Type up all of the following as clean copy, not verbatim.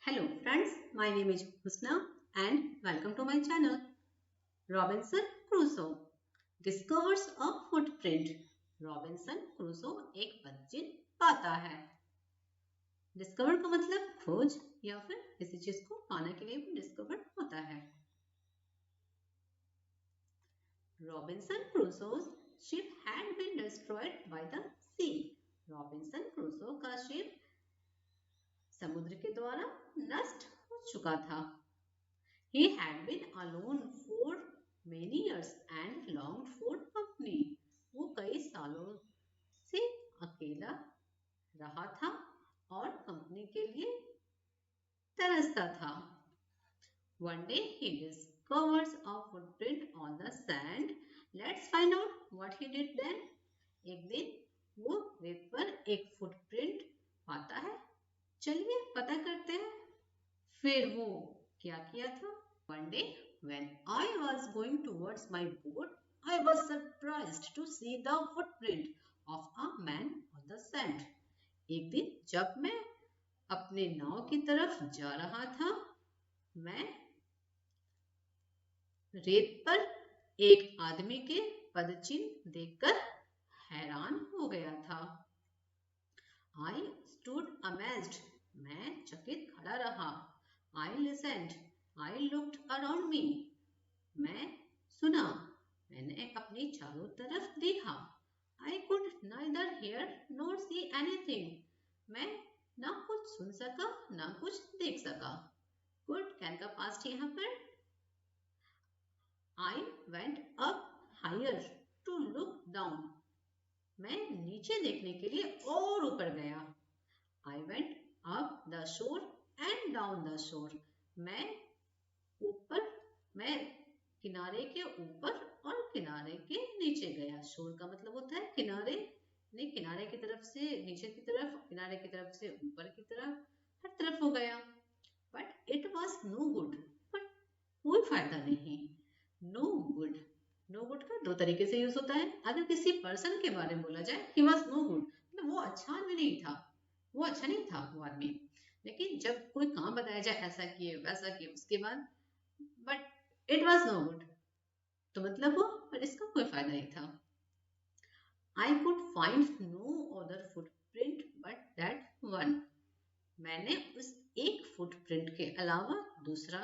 Hello friends, my name is Husna and welcome to my channel. Robinson Crusoe discovers a footprint. Robinson Crusoe एक बच्चे पाता है। Discover का मतलब खोज या फिर किसी चीज को पाने के लिए डिस्कवर होता है। Robinson Crusoe's ship had been destroyed by the sea. Robinson Crusoe का शिप समुद्र के द्वारा नष्ट हो चुका था। He had been alone for many years and longed for company. वो कई सालों से अकेला रहा था और कंपनी के लिए तरसता था। One day he discovers a footprint on the sand. Let's find out what he did then. एक दिन वो रेत पर एक फुटप्रिंट पाता है। चलिए पता करते हैं फिर वो क्या किया था। One day when I was going towards my boat, I was surprised to see the footprint of a man on the sand. एक दिन जब मैं अपने नाव की तरफ जा रहा था, मैं रेत पर एक आदमी के पदचिन्ह देखकर हैरान हो गया था। I stood amazed. मैं चकित खड़ा रहा। I listened. I looked around me. मैं सुना। मैंने अपनी चारों तरफ देखा। I could neither hear nor see anything. मैं ना कुछ सुन सका ना कुछ देख सका। Could कैन का पास्ट यहाँ पर। I went up higher to look down. मैं नीचे देखने के लिए और ऊपर गया। I went up the shore and down the shore. मैं किनारे के ऊपर और किनारे के नीचे गया। शोर का मतलब होता है किनारे, नहीं किनारे की तरफ से नीचे की तरफ, किनारे की तरफ से ऊपर की तरफ, हर तरफ हो गया। But it was no good. पर कोई फायदा नहीं। No good. नो गुड का दो तरीके से यूज होता है। अगर किसी पर्सन के बारे में बोला जाए ही वॉज नो गुड, मतलब वो अच्छा आदमी नहीं था, वो अच्छा नहीं था वो आदमी। लेकिन जब कोई काम बताया जाए ऐसा किए वैसा किए उसके बाद but it was no good, तो मतलब वो पर इसका कोई फायदा नहीं था। I could find no other footprint but that one. मैंने उस एक फुटप्रिंट के अलावा दूसरा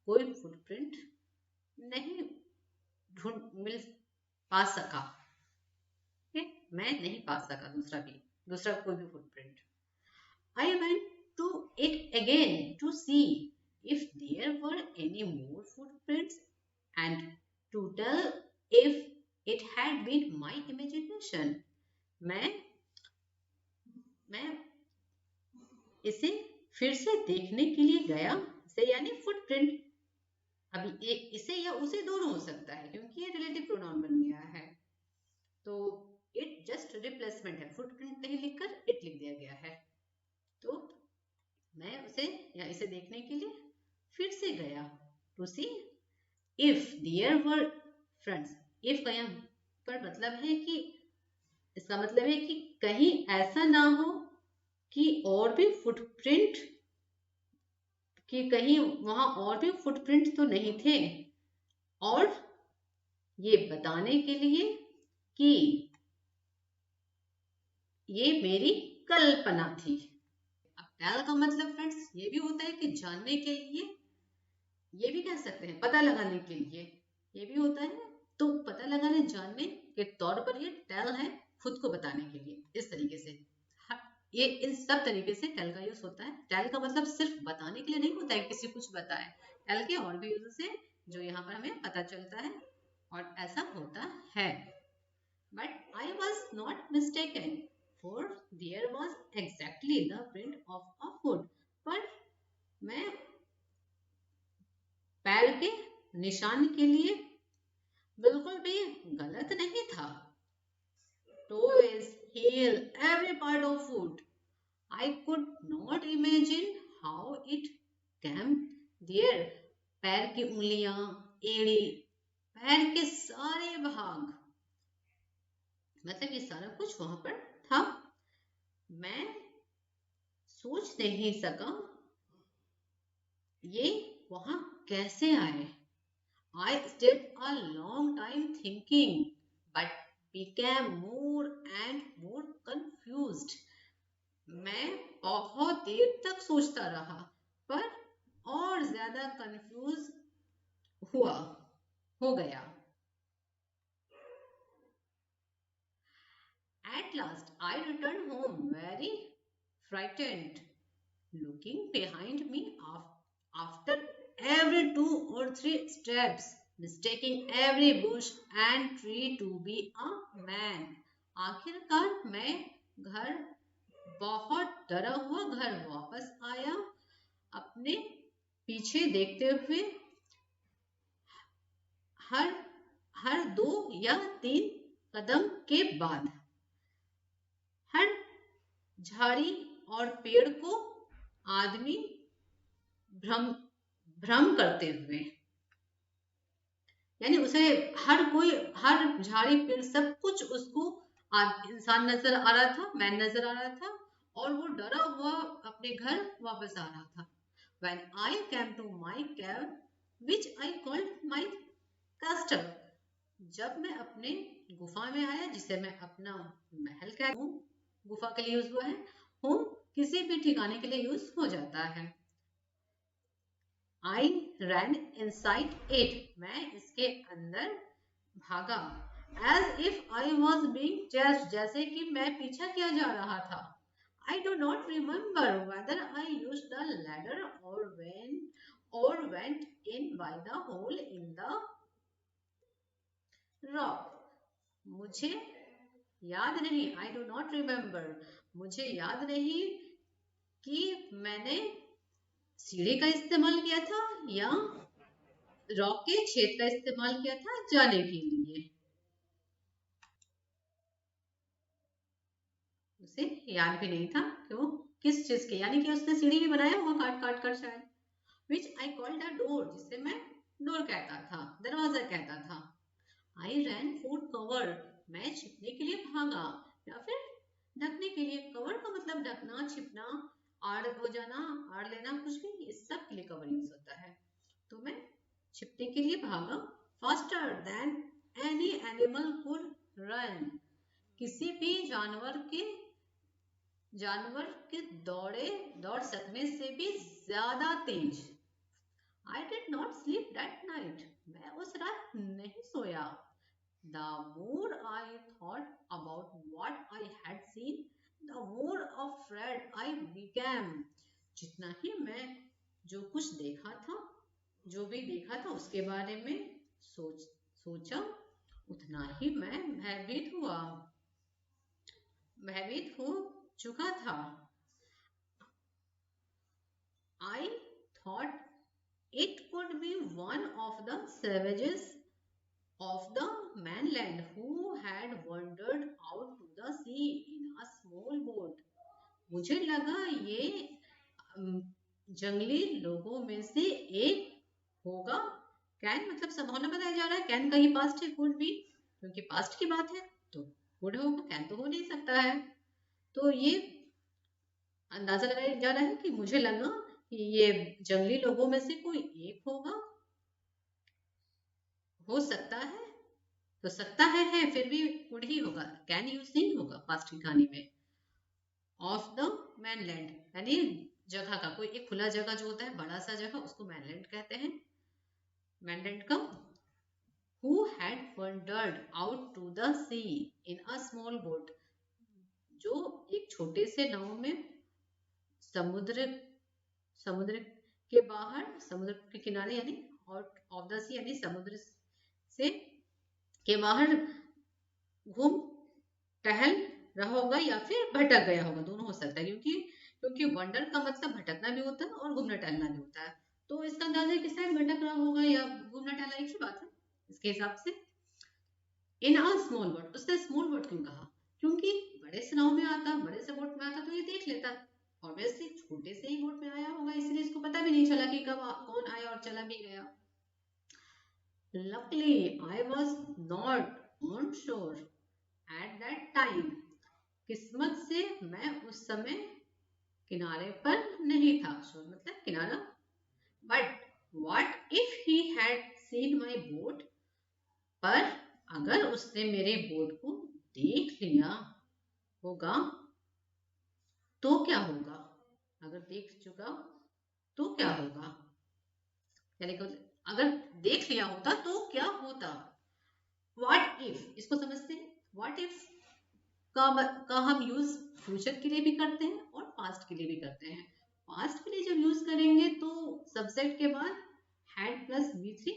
कोई फुटप्रिंट नहीं मिल पा सका। मैं नहीं पा सका दूसरा कोई भी footprint. I went to it again to see if there were any more footprints and to tell if it had been my imagination. मैं इसे फिर से देखने के लिए गया। इसे यानी फुटप्रिंट, अभी एक इसे या उसे दोनों हो सकता है क्योंकि ये रिलेटिव प्रोनाउन बन गया है, तो इट जस्ट रिप्लेसमेंट है, फुटप्रिंट नहीं लिखकर इट लिख दिया गया है। तो मैं उसे या इसे देखने के लिए फिर से गया to see if there were friends. If का यहाँ पर मतलब है कि इसका मतलब है कि कहीं ऐसा ना हो कि और भी फुटप्रिंट, कि कहीं वहां और भी फुटप्रिंट तो नहीं थे, और ये बताने के लिए कि ये मेरी कल्पना थी। अब टेल का मतलब फ्रेंड्स ये भी होता है कि जानने के लिए, ये भी कह सकते हैं पता लगाने के लिए, ये भी होता है। तो पता लगाने जानने के तौर पर ये टेल है, खुद को बताने के लिए, इस तरीके से ये इन सब तरीके से टेल का यूज होता है। टेल का मतलब सिर्फ बताने के लिए नहीं होता है किसी कुछ बताए, टेल के और भी यूज है जो यहाँ पर हमें पता चलता है और ऐसा होता है। But I was not mistaken for there was exactly the print of a foot. पर मैं पैर के निशान के लिए बिल्कुल भी गलत नहीं था। Toes, heel, every part of foot. I could not imagine how it came there. पैर की उंगलियां, एड़ी, पैर के सारे भाग, मतलब ये सारा कुछ वहां पर था। मैं सोच नहीं सका ये वहां कैसे आए? I stayed a long time thinking, but became more and more confused. मैं बहुत देर तक सोचता रहा, पर और ज्यादा कंफ्यूज हुआ हो गया. At last, I returned home very frightened, looking behind me after every 2 or 3 steps, mistaking every bush and tree to be a man. आखिरकार मैं घर बहुत डरा हुआ घर वापस आया, अपने पीछे देखते हुए हर हर 2 या 3 कदम के बाद हर झाड़ी और पेड़ को आदमी भ्रम भ्रम करते हुए, यानी उसे हर झाड़ी पेड़ सब कुछ उसको इंसान नजर आ रहा था, मैन नजर आ रहा था, और वो डरा हुआ अपने घर वापस आ रहा था. When I came to my cave, which I called my castle, जब मैं अपने गुफा में आया, जिसे मैं अपना महल कहता हूँ, गुफा के लिए यूज हुआ है. होम किसी भी ठिकाने के लिए यूज हो जाता है. I ran inside it, मैं इसके अंदर भागा. As if I was being chased, जैसे कि मैं पीछा किया जा रहा था. I do not remember whether I used the ladder or went in by the hole in the rock. मुझे याद नहीं, I do not remember, मुझे याद नहीं कि मैंने सीढ़ी का इस्तेमाल किया था या रॉक के छेद का इस्तेमाल किया था जाने के लिए. उसे याद भी नहीं था कि वो किस चीज के, यानी कि उसने सीढ़ी भी बनाया होगा काट काट कर शायद. Which I called a door, जिसे मैं डोर कहता था, दरवाजा कहता था. I ran for cover, मैं छिपने के लिए भागा या फिर ढकने के लिए. कवर का मतलब ढकना, छिपना, आड़ हो जाना, आड़ लेना, कुछ भी, इस सब के लिए कवर यूज होता है. तो मैं छिपने के लिए भागा. Faster than any animal could run, किसी भी जानवर के दौड़ सकने से भी ज्यादा तेज. I did not sleep that night, मैं उस रात नहीं सोया. The more I thought about what I had seen, the more afraid I became. जितना ही मैं जो भी देखा था उसके बारे में सोचा, उतना ही मैं भयभीत हो चुका था. I thought it could be one of the savages of the mainland who had wandered out to the sea in a small boat. मुझे लगा ये जंगली लोगों में से एक होगा. कैन मतलब संभावना बताया जा रहा है, कैन का ही पास्ट है, कुड भी, क्योंकि पास्ट की बात है तो कुड होगा, कैन तो हो नहीं सकता है. तो ये अंदाजा लगाया जा रहा है कि मुझे लगा कि ये जंगली लोगों में से कोई एक होगा. हो सकता है, तो सकता है फिर भी कुड ही होगा, कैन यूज नहीं होगा पास्ट की कहानी में. ऑफ द मैनलैंड यानी जगह का, कोई एक खुला जगह जो होता है, बड़ा सा जगह, उसको मैनलैंड कहते हैं. मैनलैंड का. Who had wandered out to the sea in a small boat, जो एक छोटे से नाव में समुद्र के बाहर, समुद्र के किनारे, यानी ऑफ द सी यानी समुद्र से के बाहर घूम टहल रहा होगा या फिर भटक गया होगा, दोनों हो सकता है, क्योंकि वंडर का मतलब भटकना भी होता है और घूमना टहलना भी होता है. तो इसका अंदाजा किस टाइम भटक रहा होगा या घूमना टहलना एक ही बात है इसके हिसाब से. इन अ स्मॉल बोट, उसने स्मॉल बोट क्यों कहा? क्योंकि बड़े से नाव में आता, बड़े से बोट में आता तो ये देख लेता. ऑब्वियसली छोटे से ही बोट में आया होगा, इसलिए इसको पता भी नहीं चला कि कब कौन आया और चला भी गया. Luckily, I was not on shore at that time. किस्मत से मैं उस समय किनारे पर नहीं था. शोर मतलब किनारा, but what if he had seen my boat? पर अगर उसने मेरे बोट को देख लिया होगा तो क्या होगा? अगर देख चुका तो क्या होगा? यानी कि अगर देख लिया होता तो क्या होता? व्हाट इफ, इसको समझते हैं। व्हाट इफ का हम यूज फ्यूचर के लिए भी करते हैं और पास्ट के लिए भी करते हैं। पास्ट के लिए जब यूज करेंगे तो सब्जेक्ट के बाद हैड प्लस V3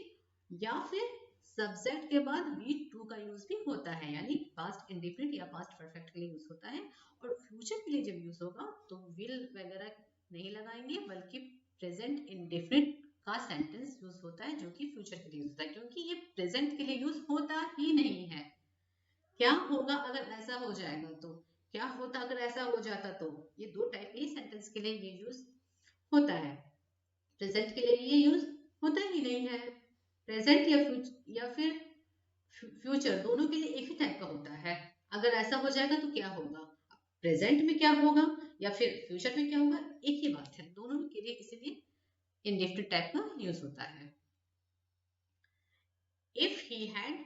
या फिर सब्जेक्ट के बाद V2 का यूज भी होता है, यानी पास्ट इंडेफिनिट या पास्ट परफेक्ट के लिए यूज होता है। और फ्यूचर के लिए जब यूज होगा तो विल वगैरह नहीं लगाएंगे, बल्कि प्रेजेंट इंडेफिनिट का सेंटेंस यूज होता है जो कि फ्यूचर के लिए यूज होता है, क्योंकि ये प्रेजेंट के लिए यूज होता ही नहीं है। क्या होगा अगर ऐसा हो जाएगा तो, क्या होता अगर ऐसा हो जाता तो, ये दो टाइप के सेंटेंस के लिए ये यूज होता है। प्रेजेंट के लिए ये यूज होता ही नहीं है। प्रेजेंट या फिर फ्यूचर दोनों के लिए एक ही टाइप का होता है। अगर ऐसा हो जाएगा तो क्या होगा, प्रेजेंट में क्या होगा या फिर फ्यूचर में क्या होगा, एक ही बात है दोनों के लिए, इसीलिए इंडेफिनिट टाइप का यूज होता है। If he had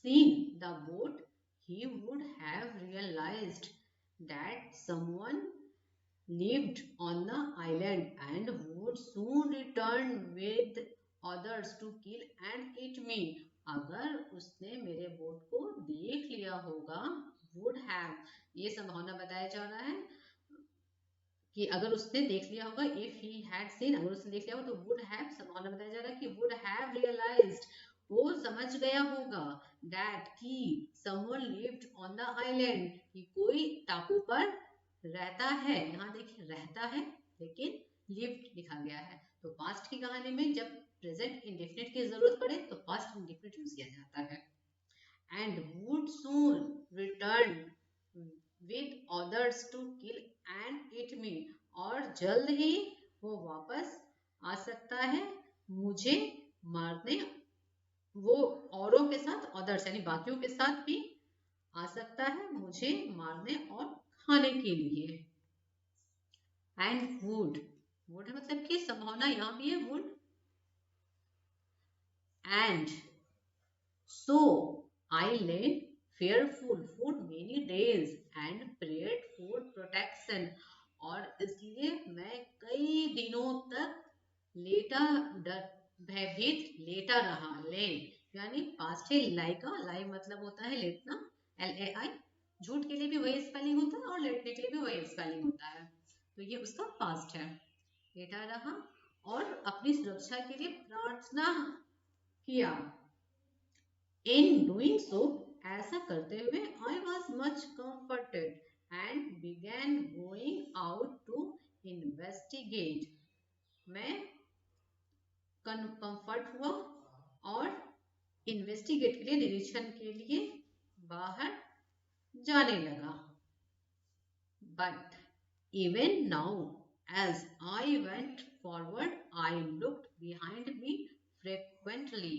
seen the boat, he would have realized that someone lived on the island and would soon return with others to kill and eat me. अगर उसने मेरे बोट को देख लिया होगा, would have, ये संभावना बताया जा रहा है कि अगर उसने देख लिया होगा, if he had seen, अगर उसने देख लिया होगा तो would have संभावना बताया जा रहा है कि would have realized, वो समझ गया होगा, that कि someone lived on the island, कि कोई टापू पर रहता है। यहाँ देखिए रहता है लेकिन lived लिखा गया है। तो पास्ट की कहानी में जब प्रेजेंट इंडेफिनिट की जरूरत पड़े तो पास्ट इंडेफिनिट यूज किया जाता है। and would soon return with others to kill and eat me, और जल्द ही वो वापस आ सकता है मुझे मारने, वो औरों के साथ, अदर्स यानी बाकियों के साथ भी आ सकता है मुझे मारने और खाने के लिए। एंड वुड है मतलब कि संभावना यहाँ भी है would. And so I lay fearful for many days and prayed for protection, और इसलिए मैं कई दिनों तक लेटा, डर भयभीत लेटा रहा। ले यानी पास्ट है लाई का, लाई मतलब होता है लेटना, LAI। झूठ के लिए भी वही स्पेलिंग होता है और लेटने के लिए भी वही स्पेलिंग होता है, तो ये उसका पास्ट है। लेटा रहा और अपनी सुरक्षा के लिए प्रार्थना किया। In doing so, ऐसा करते हुए I was much comforted and began going out to investigate. मैं कंफर्ट हुआ और इन्वेस्टिगेट के लिए, निरीक्षण के लिए बाहर जाने लगा। But even now, as I went forward, I looked behind me frequently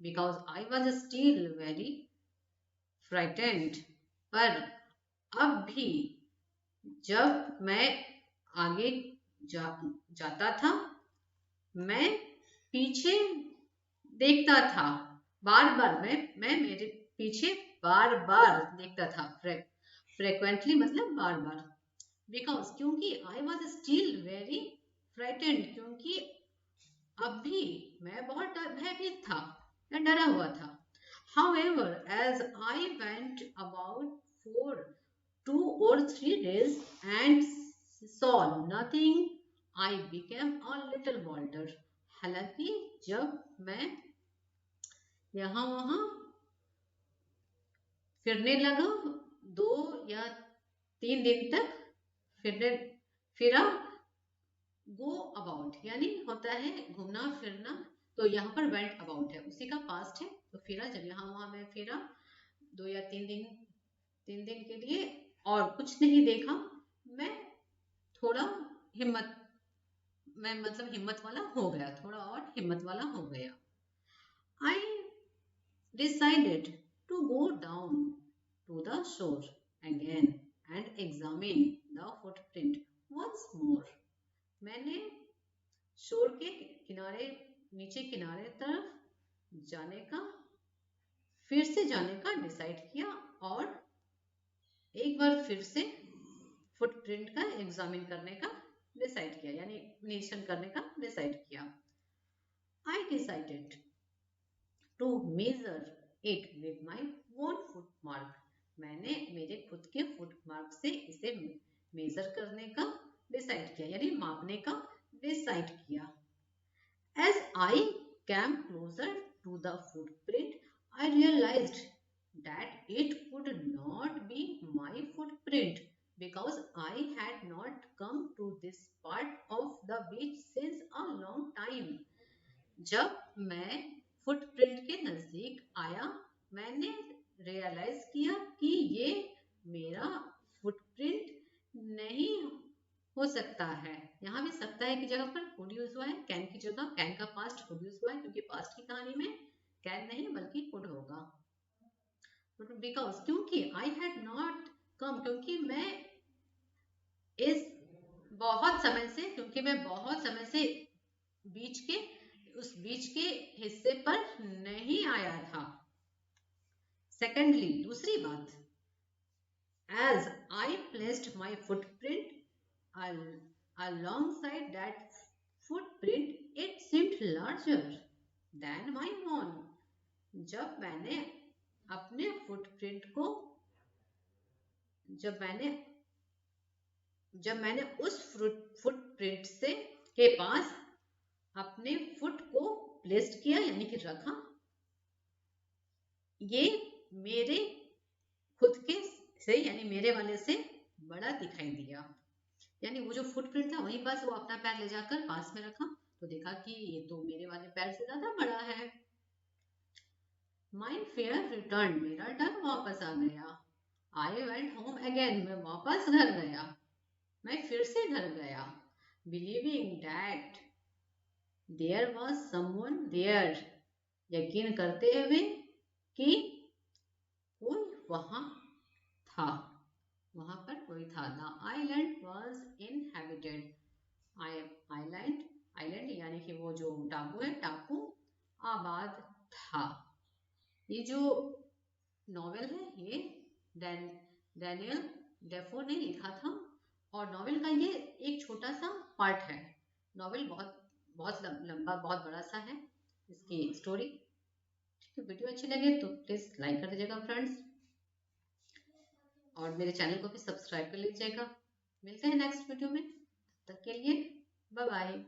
because I was still very frightened. पर अब भी जब मैं आगे जाता था मैं पीछे देखता था, बार बार मैं मेरे पीछे बार बार देखता था। फ्रेक्वेंटली मतलब बार बार। बिकॉज क्योंकि I was still very frightened, क्योंकि अब भी मैं बहुत भयभीत था, मैं डरा हुआ था। However, as I went about for 2 or 3 days and saw nothing, I became a little bolder. हालांकि जब मैं यहाँ वहाँ फिरने लगा 2 या 3 दिन तक फिरा, गो अबाउट यानी होता है घूमना फिरना, तो यहाँ पर वेंट अबाउट है, उसी का पास्ट है। तो फिरा, जब यहाँ वहाँ मैं फिरा 2 या 3 दिन के लिए और कुछ नहीं देखा, मैं थोड़ा हिम्मत, मैं मतलब हिम्मत वाला हो गया, थोड़ा और हिम्मत वाला हो गया। I decided to go down to the shore again and examine the footprint once more. मैंने शोर के किनारे नीचे किनारे तरफ जाने का, फिर से जाने का डिसाइड किया और एक बार फिर से फुटप्रिंट का एग्जामिन करने का डिसाइड किया, यानी निरीक्षण करने का डिसाइड किया। I decided to measure it with my own footmark. मैंने मेरे खुद के फुटमार्क से इसे मेजर करने का डिसाइड किया, यानी मापने का डिसाइड किया। As I came closer to the footprint, I realized that it could not be my footprint because I had not come to this part of the beach since a long time. जब मैं footprint के नजदीक आया, मैंने realise किया कि ये मेरा फुटप्रिंट नहीं हो सकता है। यहाँ भी सकता है की जगह पर कुड यूज हुआ है, कैन की जगह कैन का पास्ट कुड यूज हुआ है, क्योंकि पास्ट की कहानी में कैन नहीं बल्कि कुड होगा। बिकॉज क्योंकि आई हैड नॉट कम, क्योंकि मैं बहुत समय से उस बीच के हिस्से पर नहीं आया था। सेकेंडली, दूसरी बात, as I placed my footprint alongside that footprint, it seemed larger than my own. जब मैंने अपने फुटप्रिंट को जब मैंने उस फुटप्रिंट से के पास अपने फुट को प्लेस्ड किया, यानी कि रखा, ये मेरे खुद के से यानी मेरे वाले से बड़ा दिखाई दिया। यानी वो जो फुटप्रिंट था वहीं पास वो अपना पैर ले जाकर पास में रखा तो देखा कि ये तो मेरे वाले पैर से ज्यादा बड़ा है। माई फेयर रिटर्न, मेरा डर वापस आ गया। आई वेंट होम अगेन, मैं वापस घर गया, मैं फिर से घर गया। Believing that there was someone there, यकीन करते हुए कि कोई वहां था, वहां पर कोई था। The island was inhabited, island यानी कि वो जो टापू है, टापू आबाद था। ये जो नॉवेल है ये डैनियल डेफो ने लिखा था और नॉवेल का ये एक छोटा सा पार्ट है। नॉवेल बहुत लंबा बहुत बड़ा सा है इसकी स्टोरी। तो वीडियो अच्छी लगे तो प्लीज लाइक कर दीजिएगा फ्रेंड्स, और मेरे चैनल को भी सब्सक्राइब कर लीजिएगा। मिलते हैं नेक्स्ट वीडियो में, तब तक के लिए बाय बाय।